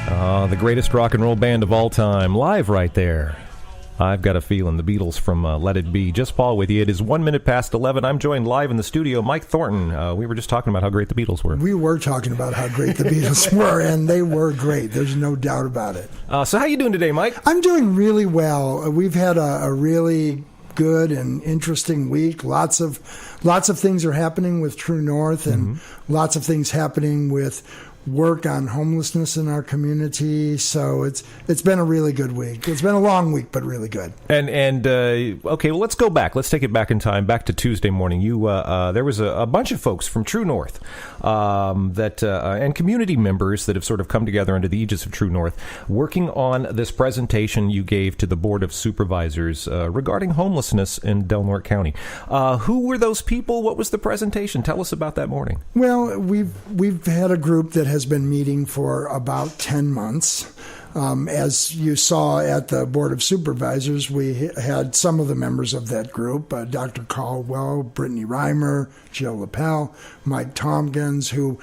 The greatest rock and roll band of all time, live right there. I've Got a Feeling, the Beatles from Let It Be. Just Paul with you. It is 1 minute past 11. I'm joined live in the studio, Mike Thornton. We were just talking about how great the Beatles were. We were talking about how great the Beatles were, and they were great. There's no doubt about it. So how you doing today, Mike? I'm doing really well. We've had a really good and interesting week. Lots of things are happening with True North, and lots of things happening with work on homelessness in our community. So it's been a really good week. It's been a long week, but really good. And okay, well, let's go back. Let's take it back in time, back to Tuesday morning. You there was a bunch of folks from True North and community members that have sort of come together under the aegis of True North, working on this presentation you gave to the Board of Supervisors regarding homelessness in Del Norte County. Who were those people? What was the presentation? Tell us about that morning. Well, we've had a group that has been meeting for about 10 months. As you saw at the Board of Supervisors, we had some of the members of that group, Dr. Caldwell, Brittany Reimer, Jill Lapel, Mike Tompkins, who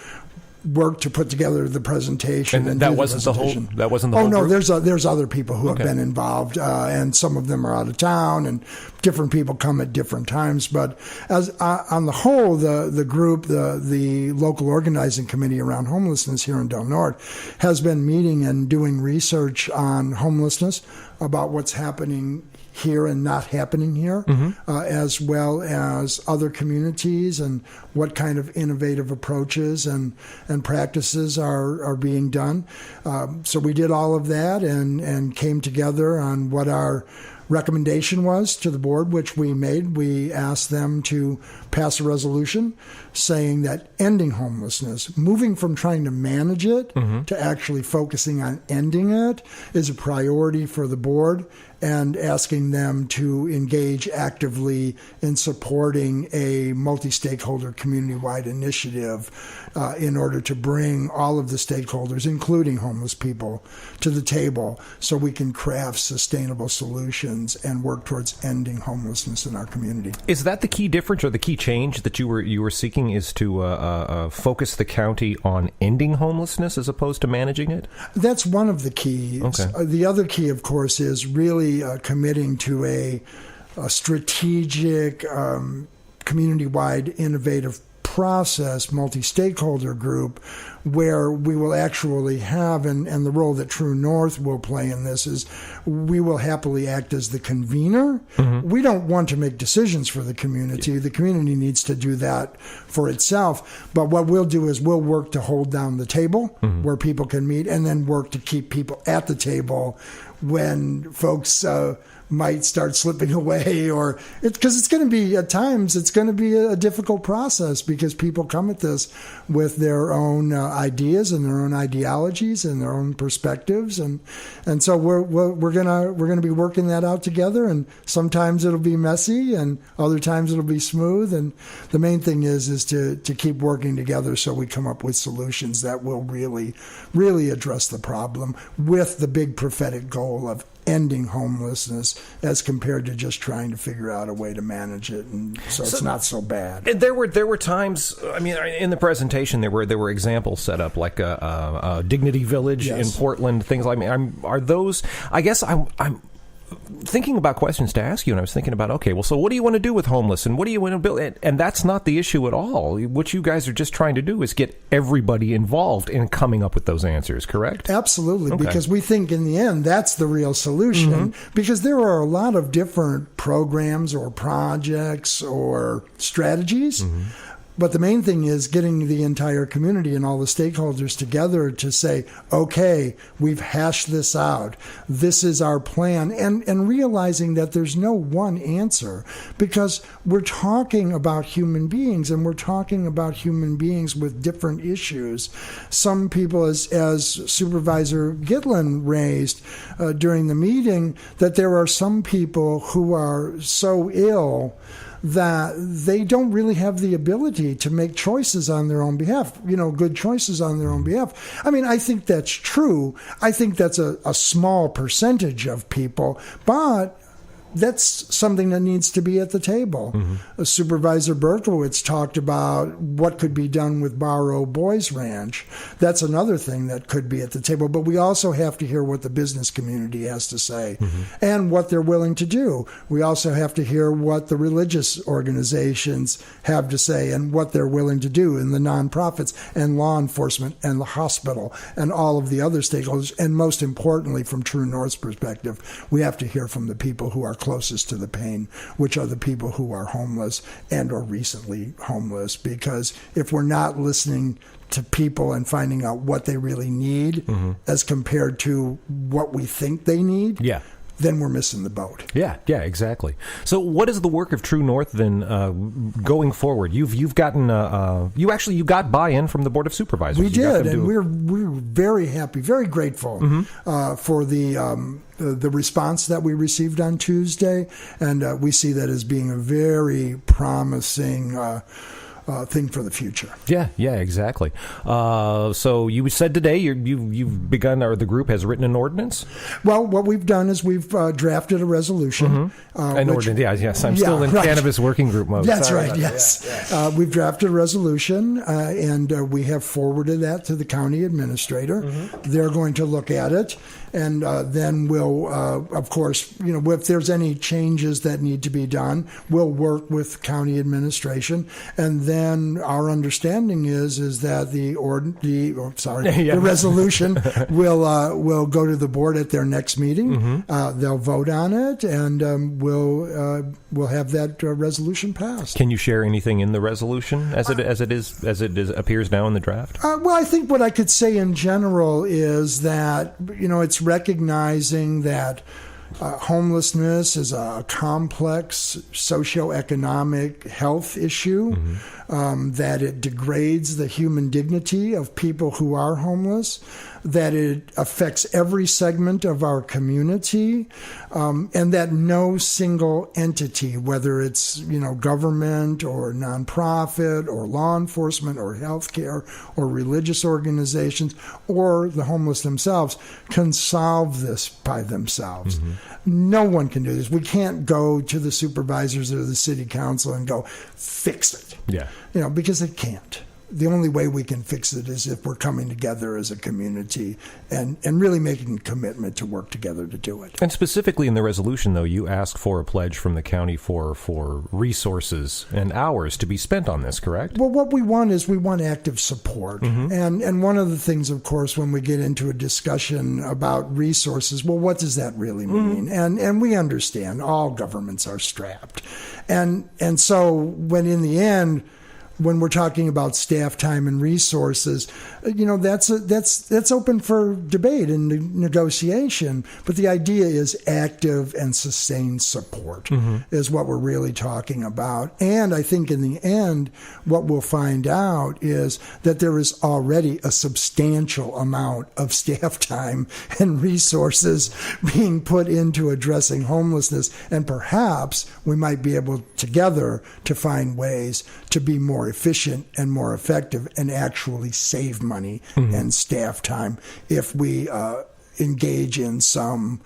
worked to put together the presentation. And that wasn't the whole. That wasn't the whole. Oh no, group? there's other people who have been involved, and some of them are out of town, and different people come at different times. But as on the whole, the group, the local organizing committee around homelessness here in Del Norte, has been meeting and doing research on homelessness, about what's happening here and not happening here, as well as other communities and what kind of innovative approaches and practices are being done. So we did all of that and came together on what our recommendation was to the board, which we made. We asked them to pass a resolution saying that ending homelessness, moving from trying to manage it to actually focusing on ending it, is a priority for the board, and asking them to engage actively in supporting a multi-stakeholder community-wide initiative in order to bring all of the stakeholders, including homeless people, to the table so we can craft sustainable solutions and work towards ending homelessness in our community. Is that the key difference or the key change that you were seeking, is to focus the county on ending homelessness as opposed to managing it? That's one of the keys. Okay. The other key, of course, is really committing to a strategic, community-wide, innovative process, multi-stakeholder group, where we will actually have, and the role that True North will play in this is, we will happily act as the convener. We don't want to make decisions for the community. The community needs to do that for itself. But what we'll do is we'll work to hold down the table where people can meet, and then work to keep people at the table when folks might start slipping away, or because it's going to be, at times, it's going to be a difficult process, because people come at this with their own ideas and their own ideologies and their own perspectives, and so we're gonna be working that out together. And sometimes it'll be messy, and other times it'll be smooth. And the main thing is to keep working together so we come up with solutions that will really, really address the problem, with the big prophetic goal of ending homelessness, as compared to just trying to figure out a way to manage it, and so it's not so bad. There were times, I mean, in the presentation there were examples set up, like a Dignity Village in Portland, things like that. Are those? I guess I'm thinking about questions to ask you, and I was thinking about, okay, well, so what do you want to do with homeless, and what do you want to build? And that's not the issue at all. What you guys are just trying to do is get everybody involved in coming up with those answers, correct? Absolutely, because we think in the end that's the real solution, because there are a lot of different programs or projects or strategies. But the main thing is getting the entire community and all the stakeholders together to say, okay, we've hashed this out. This is our plan. And realizing that there's no one answer, because we're talking about human beings, and we're talking about human beings with different issues. Some people, as Supervisor Gitlin raised during the meeting, that there are some people who are so ill that they don't really have the ability to make choices on their own behalf, good choices on their own behalf. I mean, I think that's true. I think that's a small percentage of people, but that's something that needs to be at the table. Supervisor Berkowitz talked about what could be done with Barrow Boys Ranch. That's another thing that could be at the table. But we also have to hear what the business community has to say and what they're willing to do. We also have to hear what the religious organizations have to say and what they're willing to do, and the nonprofits and law enforcement and the hospital and all of the other stakeholders. And most importantly, from True North's perspective, we have to hear from the people who are closest to the pain, which are the people who are homeless and or recently homeless. Because if we're not listening to people and finding out what they really need as compared to what we think they need, then we're missing the boat. Yeah, exactly. So what is the work of True North then going forward? You've gotten you got buy-in from the Board of Supervisors. We did, and we're very happy, very grateful for the response that we received on Tuesday, and we see that as being a very promising thing for the future. Yeah, exactly. So you said today you've begun, or the group has written an ordinance? Well, what we've done is we've drafted a resolution. An ordinance, yes. I'm still in cannabis working group mode. That's Sorry right, yes. We've drafted a resolution, and we have forwarded that to the county administrator. They're going to look at it, and then we'll, of course, if there's any changes that need to be done, we'll work with county administration, and then our understanding is that the resolution will go to the board at their next meeting. They'll vote on it, and we'll have that resolution passed. Can you share anything in the resolution as it appears now in the draft? Well, I think what I could say in general is that it's recognizing that homelessness is a complex socioeconomic health issue, that it degrades the human dignity of people who are homeless, that it affects every segment of our community, and that no single entity, whether it's government or nonprofit or law enforcement or healthcare or religious organizations or the homeless themselves, can solve this by themselves. No one can do this. We can't go to the supervisors or the city council and go, fix it. Because it can't. The only way we can fix it is if we're coming together as a community and really making a commitment to work together to do it. And specifically in the resolution, though, you ask for a pledge from the county for resources and hours to be spent on this, correct? Well, what we want active support. And one of the things, of course, when we get into a discussion about resources, well, what does that really mean? And we understand all governments are strapped. And so when in the end, when we're talking about staff time and resources, that's open for debate and negotiation. But the idea is active and sustained support is what we're really talking about. And I think in the end, what we'll find out is that there is already a substantial amount of staff time and resources being put into addressing homelessness. And perhaps we might be able together to find ways to be more efficient and more effective and actually save money and staff time if we engage in some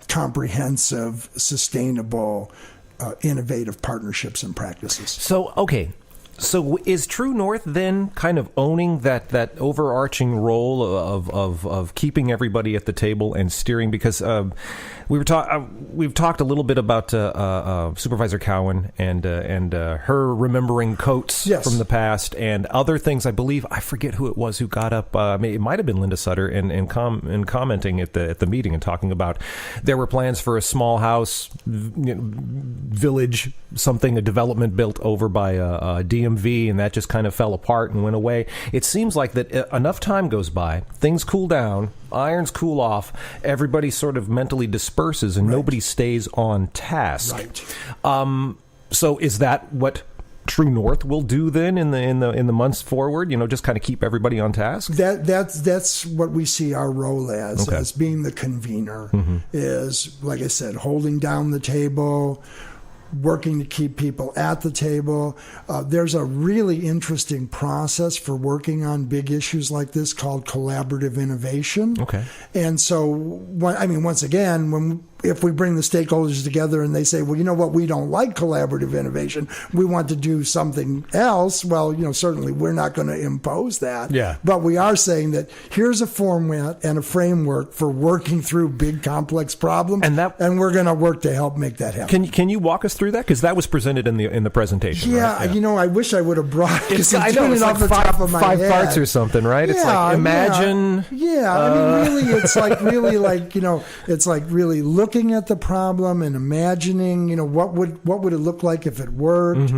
comprehensive, sustainable, innovative partnerships and practices. So is True North then kind of owning that overarching role of keeping everybody at the table and steering? Because we've talked a little bit about Supervisor Cowan and her remembering quotes from the past and other things. I believe, I forget who it was who got up. It might have been Linda Sutter and commenting at the meeting and talking about there were plans for a small house village, a development built over by DMV, and that just kind of fell apart and went away. It seems like that enough time goes by, things cool down, irons cool off, everybody sort of mentally disperses, and nobody stays on task. So is that what True North will do then in the months forward? Just kind of keep everybody on task. That's what we see our role as being the convener. Is, like I said, holding down the table, working to keep people at the table. There's a really interesting process for working on big issues like this called collaborative innovation. And so, once again, if we bring the stakeholders together and they say, well, you know what, we don't like collaborative innovation, we want to do something else, well, certainly we're not going to impose that. Yeah. But we are saying that here's a format and a framework for working through big, complex problems, and we're going to work to help make that happen. Can you walk us through that? Because that was presented in the presentation. Yeah, right? Yeah. I wish I would have brought it. Because I'm doing it like off the top of my head. 5 parts or something, right? It's like imagine. Yeah, I mean, really, it's like really like it's like really looking at the problem and imagining, what would it look like if it worked.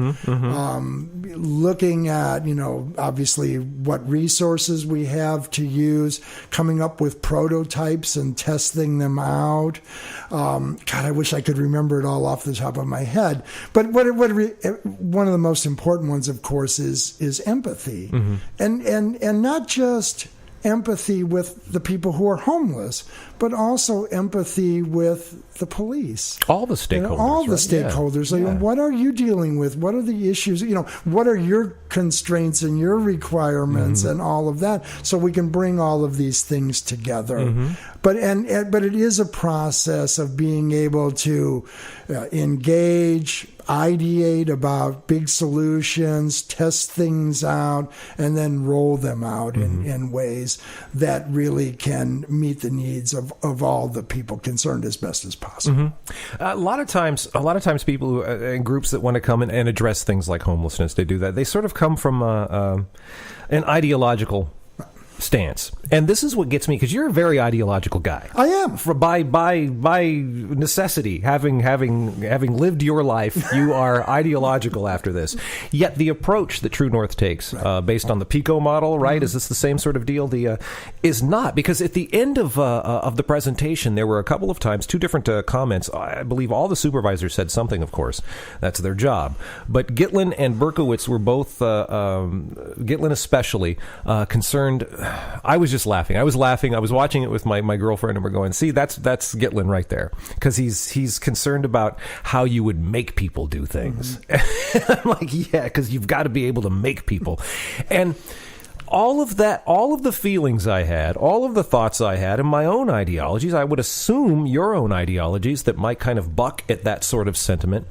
Looking at, obviously what resources we have to use, coming up with prototypes and testing them out. God, I wish I could remember it all off the top of my head. But one of the most important ones, of course, is empathy, and not just empathy with the people who are homeless, but also empathy with the police. All the stakeholders. The stakeholders. Yeah. What are you dealing with? What are the issues? What are your constraints and your requirements and all of that, so we can bring all of these things together. But it is a process of being able to engage, ideate about big solutions, test things out, and then roll them out in ways that really can meet the needs of all the people concerned as best as possible. A lot of times people who, in groups that want to come and address things like homelessness, they do that. They sort of come from an ideological stance. And this is what gets me, because you're a very ideological guy. I am. By necessity, having lived your life, you are ideological after this. Yet the approach that True North takes, based on the PICO model, right? Is this the same sort of deal? Is not, because at the end of the presentation, there were a couple of times, 2 different comments. I believe all the supervisors said something, of course. That's their job. But Gitlin and Berkowitz were both, Gitlin especially, concerned. I was just laughing. I was watching it with my girlfriend, and we're going, see, that's Gitlin right there, because he's concerned about how you would make people do things. I'm like, yeah, because you've got to be able to make people. And all of that, all of the feelings I had, all of the thoughts I had, and my own ideologies, I would assume your own ideologies that might kind of buck at that sort of sentiment.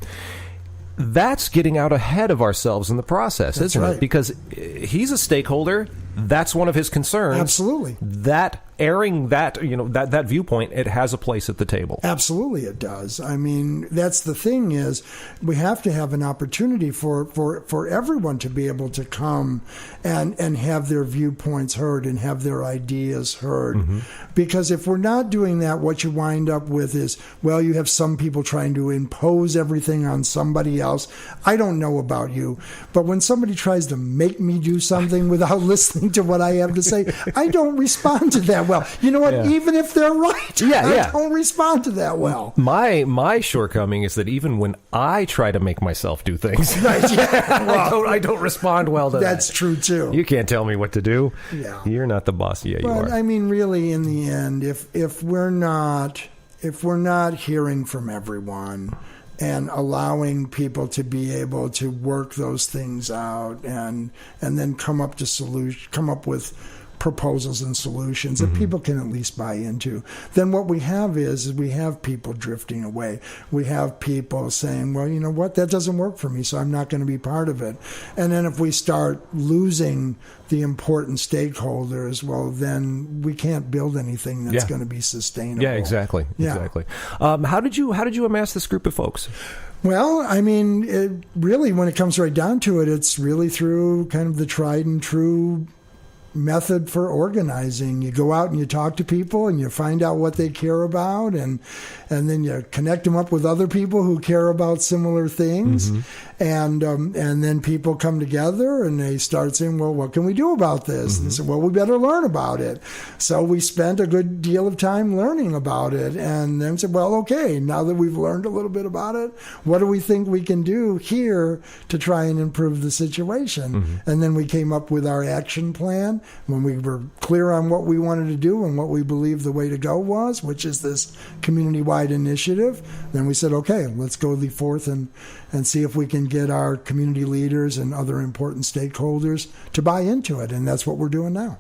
That's getting out ahead of ourselves in the process, isn't it? Because he's a stakeholder. That's one of his concerns. Absolutely. That airing that, that viewpoint, it has a place at the table. Absolutely it does. I mean, that's the thing, is we have to have an opportunity for everyone to be able to come and have their viewpoints heard and have their ideas heard. Because if we're not doing that, what you wind up with is, well, you have some people trying to impose everything on somebody else. I don't know about you, but when somebody tries to make me do something without listening to what I have to say, I don't respond to that well. You know what? Yeah. Even if they're right, I don't respond to that well. My shortcoming is that even when I try to make myself do things, well, I don't respond well to that. That's true too. You can't tell me what to do. Yeah. You're not the boss. Yeah, you are. I mean, really, in the end, if we're not hearing from everyone and allowing people to be able to work those things out and then come up with proposals and solutions that people can at least buy into, then what we have is we have people drifting away. We have people saying, well, you know what, that doesn't work for me, so I'm not going to be part of it. And then if we start losing the important stakeholders, well, then we can't build anything that's going to be sustainable. Yeah, exactly. How did you amass this group of folks? Well, I mean, really, when it comes right down to it, it's really through kind of the tried and true method for organizing. You go out and you talk to people and you find out what they care about, and then you connect them up with other people who care about similar things, and then people come together and they start saying, well, what can we do about this? And they say, well, we better learn about it. So we spent a good deal of time learning about it, and then said, well, okay, now that we've learned a little bit about it, what do we think we can do here to try and improve the situation? And then we came up with our action plan. When we were clear on what we wanted to do and what we believed the way to go was, which is this community-wide initiative, then we said, okay, let's go forth and see if we can get our community leaders and other important stakeholders to buy into it. And that's what we're doing now.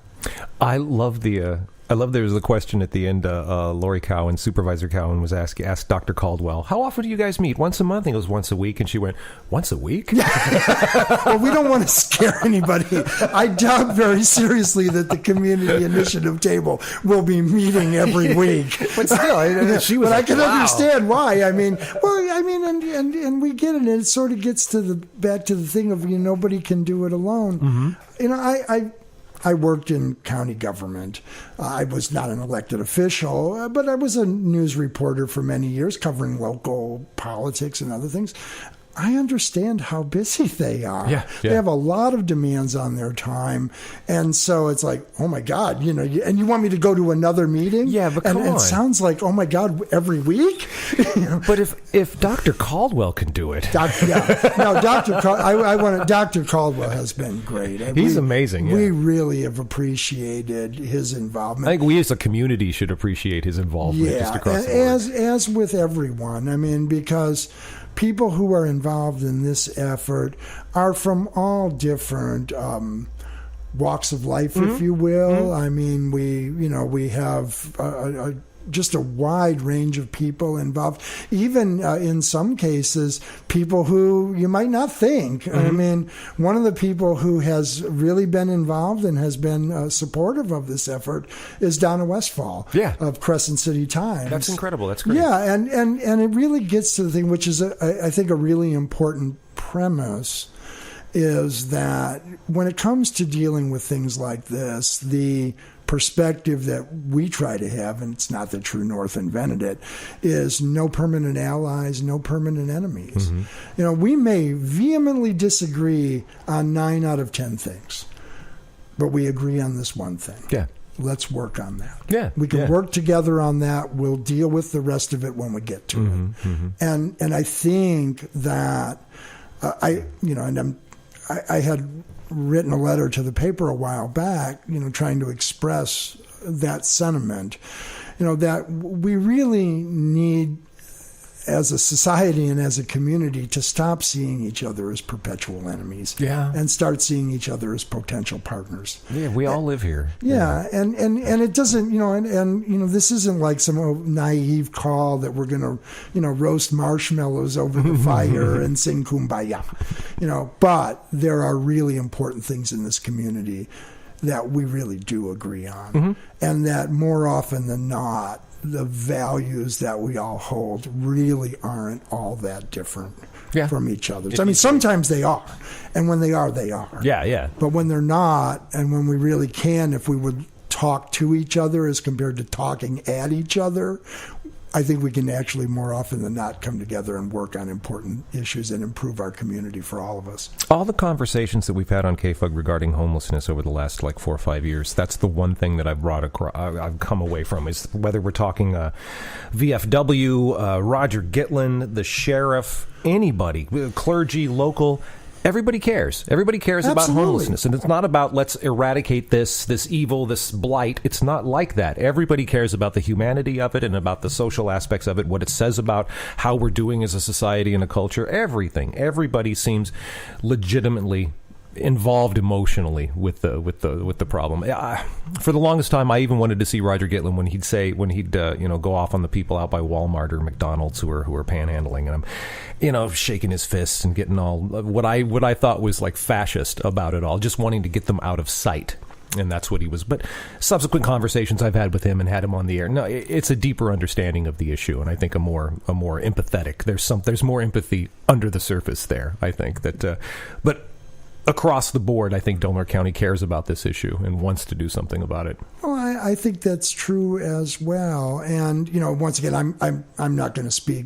I love the I love there was a question at the end. Lori Cowan, Supervisor Cowan, was asked Dr. Caldwell, how often do you guys meet? Once a month? He goes, once a week. And she went, once a week? Well, we don't want to scare anybody. I doubt very seriously that the community initiative table will be meeting every week. But still, she was. But like, I can wow. understand why. And we get it. And it sort of gets back to the thing of nobody can do it alone. Mm-hmm. I worked in county government. I was not an elected official, but I was a news reporter for many years covering local politics and other things. I understand how busy they are. Yeah. They have a lot of demands on their time. And so it's like, oh my God, and you want me to go to another meeting? Yeah, but come on. It sounds like, oh my God, every week? But if Dr. Caldwell can do it. Dr. Caldwell has been great. He's amazing. Yeah. We really have appreciated his involvement. I think we as a community should appreciate his involvement just across the board. As with everyone. Because people who are involved in this effort are from all different walks of life, if you will. Mm-hmm. We have just a wide range of people involved, even in some cases, people who you might not think. Mm-hmm. One of the people who has really been involved and has been supportive of this effort is Donna Westfall of Crescent City Times. That's incredible. That's great. Yeah, and it really gets to the thing, which is, I think, a really important premise, is that when it comes to dealing with things like this, the perspective that we try to have, and it's not that True North invented it, is no permanent allies, no permanent enemies. Mm-hmm. We may vehemently disagree on 9 out of 10 things, but we agree on this one thing. Yeah. Let's work on that. Yeah. We can work together on that. We'll deal with the rest of it when we get to it. Mm-hmm. And I think that I had written a letter to the paper a while back, trying to express that sentiment, that we really need, as a society and as a community, to stop seeing each other as perpetual enemies and start seeing each other as potential partners. Yeah, we all live here. Yeah. And it doesn't, this isn't like some naive call that we're going to, roast marshmallows over the fire and sing Kumbaya, but there are really important things in this community that we really do agree on. Mm-hmm. And that more often than not, the values that we all hold really aren't all that different from each other. Sometimes they are. And when they are, they are. Yeah. But when they're not, and when we really can, if we would talk to each other as compared to talking at each other, I think we can actually more often than not come together and work on important issues and improve our community for all of us. All the conversations that we've had on KFUG regarding homelessness over the last 4 or 5 years, that's the one thing that I've come away from, is whether we're talking VFW, Roger Gitlin, the sheriff, anybody, clergy, local. Everybody cares. Everybody cares about homelessness. And it's not about let's eradicate this evil, this blight. It's not like that. Everybody cares about the humanity of it and about the social aspects of it, what it says about how we're doing as a society and a culture, everything. Everybody seems legitimately involved emotionally with the problem. For the longest time, I even wanted to see Roger Gitlin when he'd go off on the people out by Walmart or McDonald's who are panhandling, and I'm shaking his fists and getting all what I thought was like fascist about it all, just wanting to get them out of sight. And that's what he was. But subsequent conversations I've had with him and had him on the air, no, it's a deeper understanding of the issue, and I think a more empathetic. There's more empathy under the surface there. I think that, but across the board, I think Delaware County cares about this issue and wants to do something about it. Well, I think that's true as well. And once again, I'm not going to speak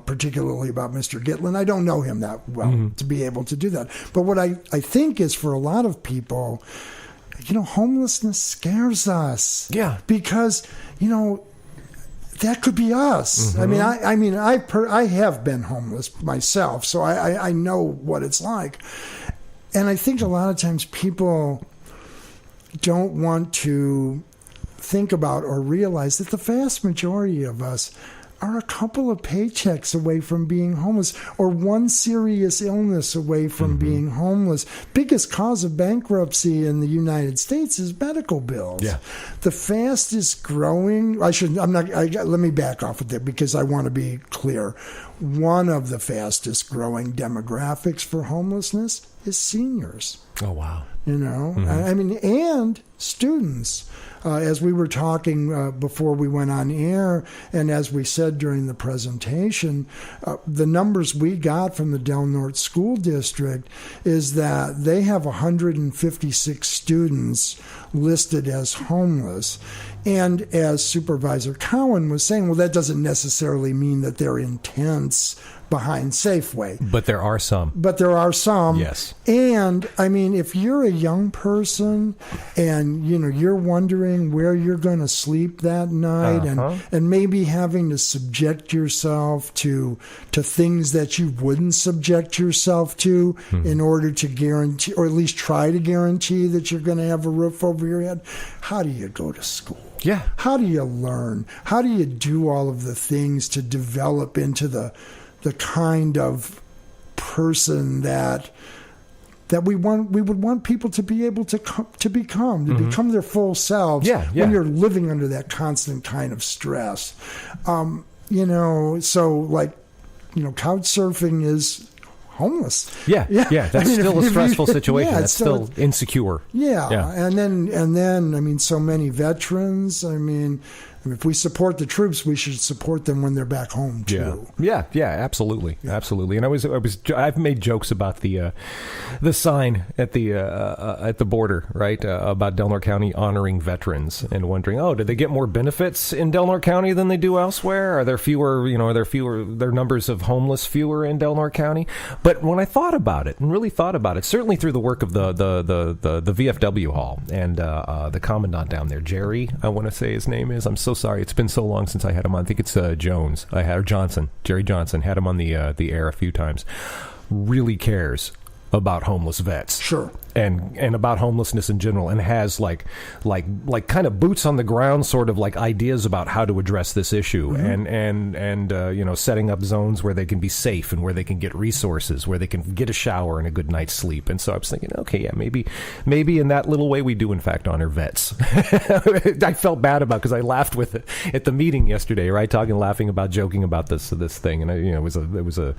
particularly about Mr. Gitlin. I don't know him that well to be able to do that. But what I think is, for a lot of people, homelessness scares us. Yeah, because that could be us. Mm-hmm. I have been homeless myself, so I know what it's like. And I think a lot of times people don't want to think about or realize that the vast majority of us are a couple of paychecks away from being homeless, or one serious illness away from being homeless. Biggest cause of bankruptcy in the United States is medical bills. Yeah. The fastest growing, let me back off of that because I want to be clear. One of the fastest growing demographics for homelessness is seniors. Oh, wow. You know, I mean, and students. As we were talking before we went on air, and as we said during the presentation, the numbers we got from the Del Norte School District is that they have 156 students listed as homeless. And as Supervisor Cowan was saying, well, that doesn't necessarily mean that they're in tents behind Safeway. But there are some. Yes. And I mean, if you're a young person and you're wondering where you're going to sleep that night, and maybe having to subject yourself to things that you wouldn't subject yourself to in order to guarantee, or at least try to guarantee, that you're going to have a roof over your head, how do you go to school? Yeah. How do you learn? How do you do all of the things to develop into the kind of person that we would want people to be able to become their full selves when you're living under that constant kind of stress. So like, couch surfing is homeless. Yeah. That's still a stressful situation. That's still insecure. And then I mean, so many veterans. I mean, if we support the troops, we should support them when they're back home too. Yeah, absolutely. And I've made jokes about the sign at the border, right, about Del Norte County honoring veterans, and wondering, did they get more benefits in Del Norte County than they do elsewhere? Are there fewer? Their numbers of homeless fewer in Del Norte County? But when I thought about it, and really thought about it, certainly through the work of the VFW hall and the commandant down there, Jerry, I want to say his name is. I'm so sorry. It's been so long since I had him on. I think it's Johnson. Jerry Johnson. Had him on the air a few times. Really cares about homeless vets. Sure. And about homelessness in general, and has like kind of boots on the ground sort of like ideas about how to address this issue, and setting up zones where they can be safe and where they can get resources, where they can get a shower and a good night's sleep. And so I was thinking, maybe in that little way we do in fact honor vets. I felt bad about, because I laughed with it at the meeting yesterday, right, joking about this thing, and it was a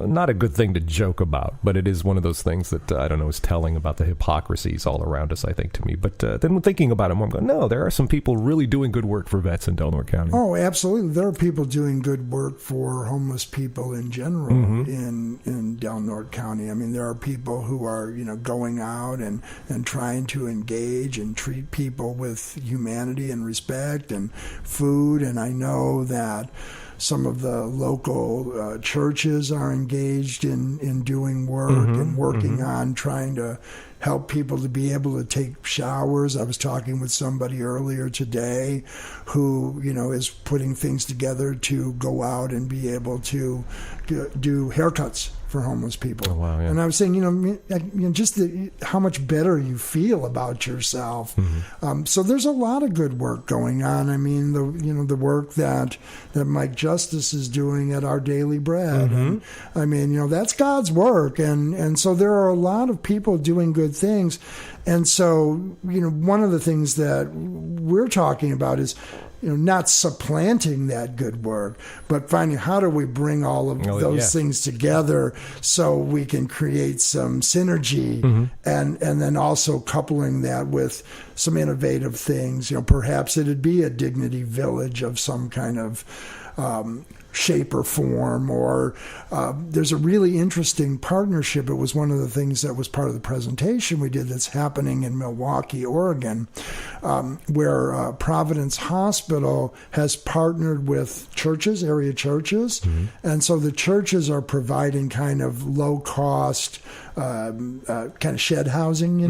not a good thing to joke about, but it is one of those things that I don't know, is telling about the hypocrisies all around us, I think, to me. But then thinking about it more, I'm going, no, there are some people really doing good work for vets in Del Norte County. Oh, absolutely. There are people doing good work for homeless people in general in Del Norte County. I mean, there are people who are, going out and trying to engage and treat people with humanity and respect and food. And I know that some of the local churches are engaged in doing work and working on trying to help people to be able to take showers. I was talking with somebody earlier today who, is putting things together to go out and be able to do haircuts for homeless people. Oh, wow, yeah. And I was saying, just how much better you feel about yourself. So there's a lot of good work going on. I mean, the work that Mike Justice is doing at Our Daily Bread. And, I mean, that's God's work. And so there are a lot of people doing good things. And so, one of the things that we're talking about is, not supplanting that good work, but finding how do we bring all of those things together so we can create some synergy, and then also coupling that with some innovative things. Perhaps it'd be a dignity village of some kind of shape or form, or there's a really interesting partnership. It was one of the things that was part of the presentation we did that's happening in Milwaukee, Oregon, where Providence Hospital has partnered with churches, area churches, and so the churches are providing kind of low-cost kind of shed housing,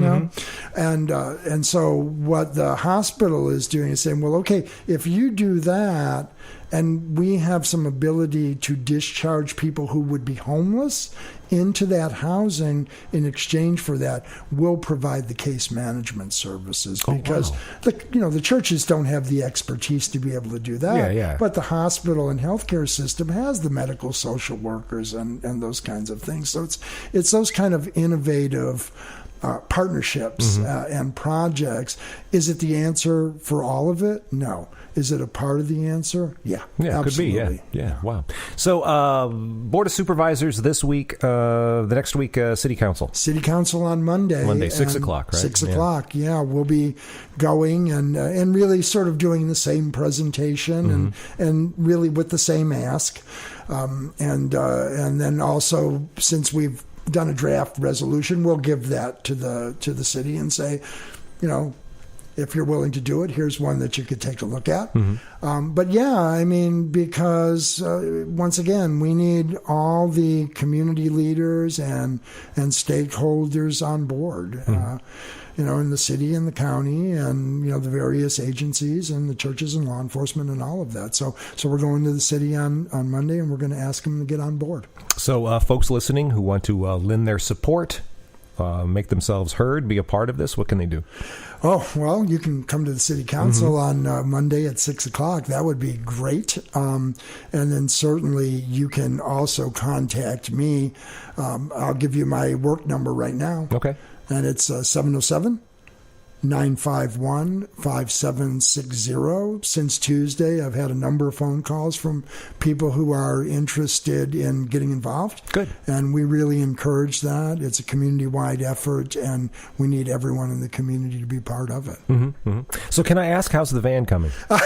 and so what the hospital is doing is saying, well, okay, if you do that, and we have some ability to discharge people who would be homeless into that housing. In exchange for that, we'll provide the case management services, because the churches don't have the expertise to be able to do that. But the hospital and healthcare system has the medical social workers and those kinds of things. So it's those kind of innovative partnerships and projects. Is it the answer for all of it? No. Is it a part of the answer? Yeah, absolutely. Could be. Yeah. Wow. So, Board of Supervisors this week. The next week, City Council. City Council on Monday. 6 o'clock, right? 6 o'clock. Yeah, we'll be going and really sort of doing the same presentation and really with the same ask, and then also, since we've done a draft resolution, we'll give that to the city and say, if you're willing to do it, here's one that you could take a look at. But because once again, we need all the community leaders and stakeholders on board, in the city and the county and, the various agencies and the churches and law enforcement and all of that. So we're going to the city on Monday, and we're going to ask them to get on board. So folks listening who want to lend their support, make themselves heard, be a part of this, what can they do? Oh, well, you can come to the City Council on Monday at 6 o'clock. That would be great. And then certainly you can also contact me. I'll give you my work number right now. Okay. And it's 707-951-5760. Since Tuesday, I've had a number of phone calls from people who are interested in getting involved. Good. And we really encourage that. It's a community-wide effort, and we need everyone in the community to be part of it. So can I ask, how's the van coming? I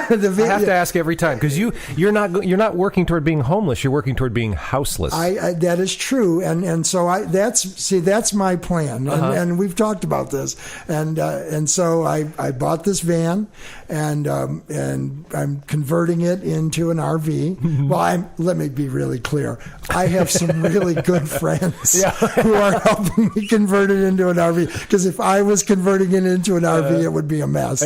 have to ask every time, because you're not working toward being homeless. You're working toward being houseless. That is true, and so that's my plan, and we've talked about this, and so I bought this van, and I'm converting it into an RV. Well, let me be really clear. I have some really good friends who are helping me convert it into an RV, because if I was converting it into an RV, it would be a mess.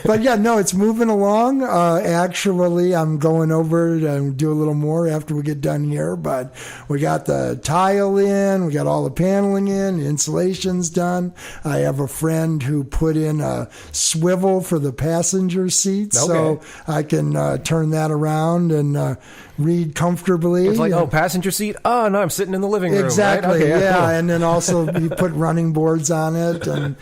But it's moving along. Actually, I'm going over to do a little more after we get done here, but we got the tile in, we got all the paneling in, the insulation's done. I have a friend who put in a swivel for the passenger seat, so I can turn that around and read comfortably. It's like, passenger seat? Oh, no, I'm sitting in the living room. Exactly, right? Okay, cool. And then also you put running boards on it and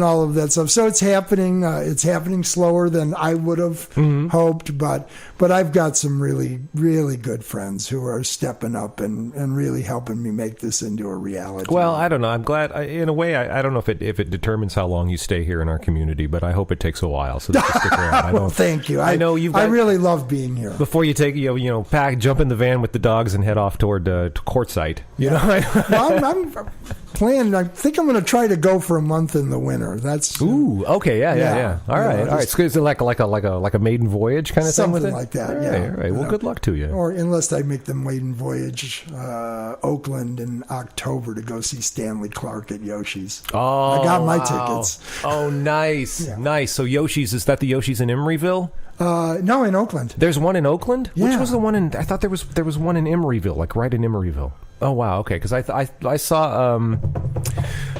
all of that stuff. So it's happening. It's happening slower than I would have hoped, but I've got some really, really good friends who are stepping up and really helping me make this into a reality. Well, I don't know. I'm glad. In a way, I don't know if it determines how long you stay here in our community, but I hope it takes a while. So just stick around. Well, thank you. I know you've got, I really love being here. Before you take jump in the van with the dogs and head off toward Quartzsite. Well, I'm planning. I think I'm going to try to go for a month in the winter. That's okay. Yeah. All right. So is it like a maiden voyage kind of thing with it? Something like that. All right. Well, good luck to you. Or unless I make the maiden voyage, Oakland in October to go see Stanley Clark at Yoshi's. Oh, I got my tickets. Oh, nice, nice. So Yoshi's, is that the Yoshi's in Emeryville? No, in Oakland. There's one in Oakland? Yeah. Which was the one in? I thought there was one in Emeryville, like right in Emeryville. Oh wow, okay. Because I saw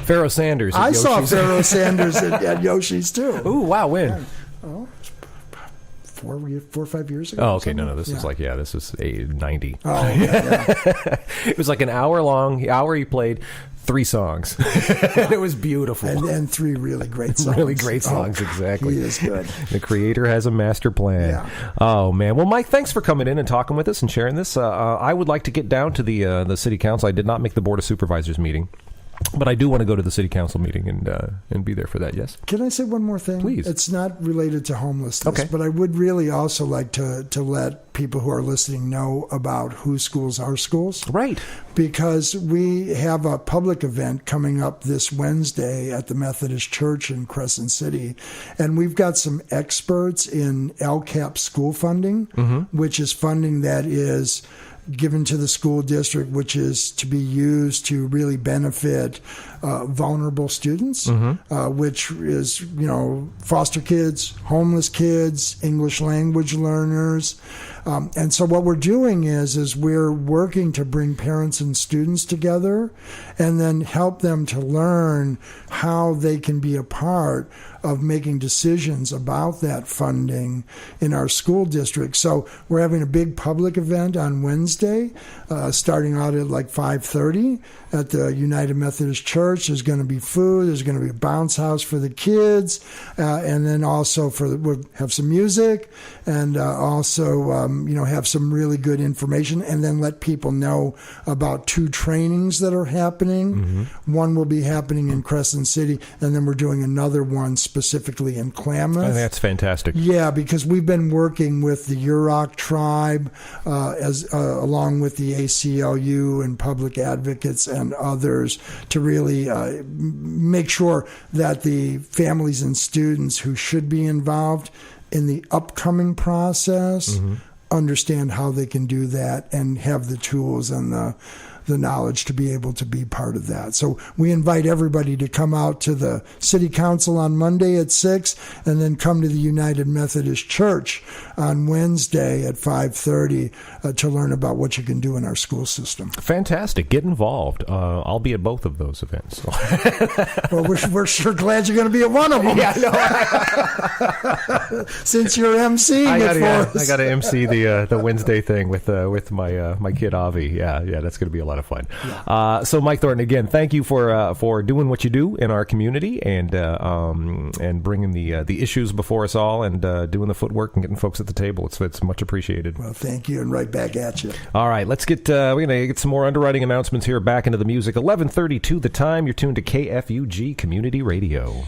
Pharaoh Sanders. At Yoshi's. Saw Pharaoh Sanders at Yoshi's too. Ooh, wow, when? 4 or 5 years ago. Oh, okay. No, this is this is 90. Oh, yeah. It was like an hour long. He played 3 songs. And it was beautiful. And 3 really great songs. Really great songs, exactly. He is good. The Creator has a master plan. Yeah. Oh, man. Well, Mike, thanks for coming in and talking with us and sharing this. I would like to get down to the City Council. I did not make the Board of Supervisors meeting, but I do want to go to the City Council meeting and be there for that, yes. Can I say one more thing? Please. It's not related to homelessness, okay, but I would really also like to let people who are listening know about Whose Schools Are Schools. Right. Because we have a public event coming up this Wednesday at the Methodist Church in Crescent City, and we've got some experts in LCAP school funding, which is funding that is given to the school district, which is to be used to really benefit vulnerable students, which is, foster kids, homeless kids, English language learners, And so what we're doing is we're working to bring parents and students together and then help them to learn how they can be a part of making decisions about that funding in our school district. So we're having a big public event on Wednesday, starting out at like 5:30 at the United Methodist Church. There's going to be food. There's going to be a bounce house for the kids, and then also we'll have some music, and also have some really good information, and then let people know about 2 trainings that are happening. Mm-hmm. One will be happening in Crescent City, and then we're doing another one specifically in Klamath. Oh, that's fantastic. Yeah, because we've been working with the Yurok tribe along with the ACLU and public advocates and others to really make sure that the families and students who should be involved in the upcoming process understand how they can do that and have the tools and the knowledge to be able to be part of that. So we invite everybody to come out to the City Council on Monday at 6 and then come to the United Methodist Church on Wednesday at 5:30 to learn about what you can do in our school system. Fantastic. Get involved. I'll be at both of those events. Well, we're sure glad you're going to be at one of them. Yeah, no. Since you're emceeing it for us. I got to MC the Wednesday thing with my kid Avi. Yeah, that's going to be a lot of fun. Yeah. So Mike Thornton, again, thank you for doing what you do in our community and bringing the issues before us all and doing the footwork and getting folks at the table. It's much appreciated. Well, thank you, and right back at you. All right, let's get we're gonna get some more underwriting announcements here. Back into the music. 11:32 the time. You're tuned to KFUG Community Radio.